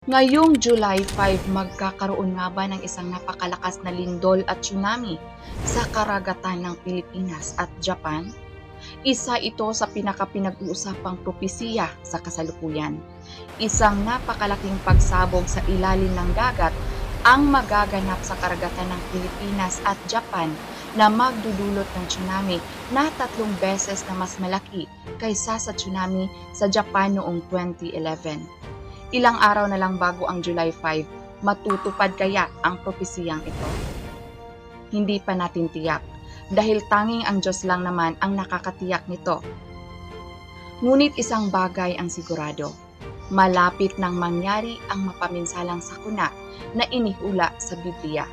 Ngayong July 5, magkakaroon nga ba ng isang napakalakas na lindol at tsunami sa karagatan ng Pilipinas at Japan? Isa ito sa pinaka-pinag-uusapang propesiya sa kasalukuyan. Isang napakalaking pagsabog sa ilalim ng dagat ang magaganap sa karagatan ng Pilipinas at Japan na magdudulot ng tsunami na 3 beses na mas malaki kaysa sa tsunami sa Japan noong 2011. Ilang araw na lang bago ang July 5, matutupad kaya ang propesiyang ito? Hindi pa natin tiyak, dahil tanging ang Diyos lang naman ang nakakatiyak nito. Ngunit isang bagay ang sigurado, malapit nang mangyari ang mapaminsalang sakuna na inihula sa Biblia.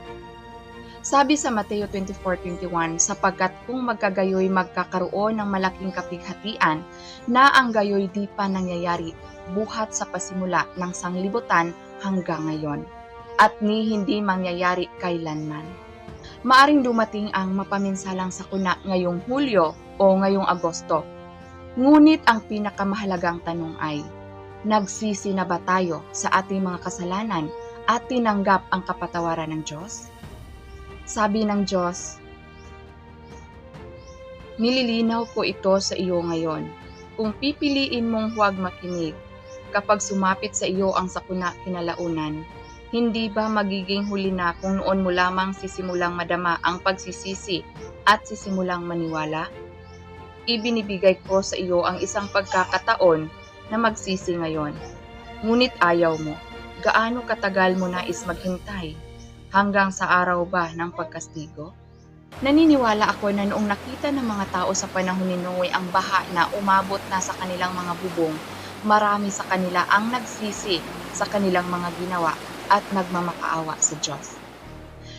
Sabi sa Mateo 24:21, sapagkat kung magkagayoy magkakaroon ng malaking kapighatian na ang gayoy di pa nangyayari buhat sa pasimula ng sanglibutan hanggang ngayon, at ni hindi mangyayari kailanman. Maaring dumating ang mapaminsalang sakuna ngayong Hulyo o ngayong Agosto. Ngunit ang pinakamahalagang tanong ay, nagsisi na ba tayo sa ating mga kasalanan at tinanggap ang kapatawaran ng Diyos? Sabi ng Diyos, nililinaw ko ito sa iyo ngayon. Kung pipiliin mong huwag makinig, kapag sumapit sa iyo ang sakuna kinalaunan, hindi ba magiging huli na kung noon mo lamang sisimulang madama ang pagsisisi at sisimulang maniwala? Ibinibigay ko sa iyo ang isang pagkakataon na magsisi ngayon. Ngunit ayaw mo. Gaano katagal mo nais maghintay? Hanggang sa araw ba ng pagkastigo? Naniniwala ako na noong nakita ng mga tao sa panahon ni Noe ang baha na umabot na sa kanilang mga bubong, marami sa kanila ang nagsisi sa kanilang mga ginawa at nagmamakaawa sa Diyos.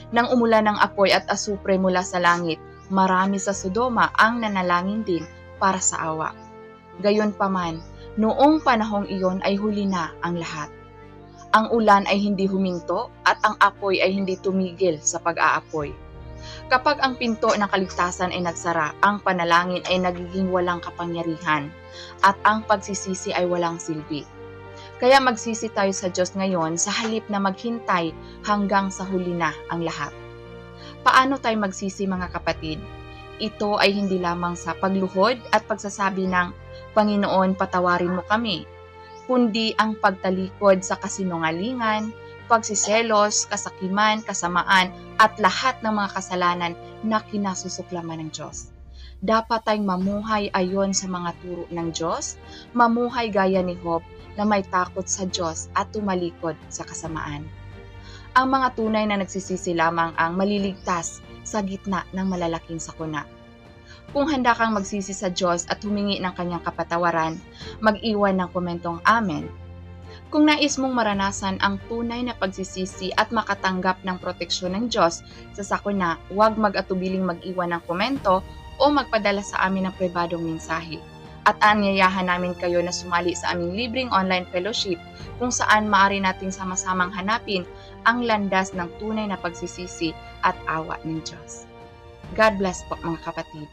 Nang umulan ng apoy at asupre mula sa langit, marami sa Sodoma ang nanalangin din para sa awa. Gayunpaman, noong panahong iyon ay huli na ang lahat. Ang ulan ay hindi huminto at ang apoy ay hindi tumigil sa pag-aapoy. Kapag ang pinto ng kaligtasan ay nagsara, ang panalangin ay nagiging walang kapangyarihan at ang pagsisisi ay walang silbi. Kaya magsisi tayo sa Diyos ngayon sa halip na maghintay hanggang sa huli na ang lahat. Paano tayo magsisi, mga kapatid? Ito ay hindi lamang sa pagluhod at pagsasabi ng, Panginoon, patawarin mo kami, kundi ang pagtalikod sa kasinungalingan, pagsiselos, kasakiman, kasamaan, at lahat ng mga kasalanan na kinasusuklaman ng Diyos. Dapat tayong mamuhay ayon sa mga turo ng Diyos, mamuhay gaya ni Job na may takot sa Diyos at tumalikod sa kasamaan. Ang mga tunay na nagsisisi lamang ang maliligtas sa gitna ng malalaking sakuna. Kung handa kang magsisi sa Diyos at humingi ng kanyang kapatawaran, mag-iwan ng komentong Amen. Kung nais mong maranasan ang tunay na pagsisisi at makatanggap ng proteksyon ng Diyos sa sakuna, huwag mag-atubiling mag-iwan ng komento o magpadala sa amin ng pribadong mensahe. At aanyayahan namin kayo na sumali sa aming libreng online fellowship kung saan maaari nating sama-samang hanapin ang landas ng tunay na pagsisisi at awa ng Diyos. God bless po, mga kapatid.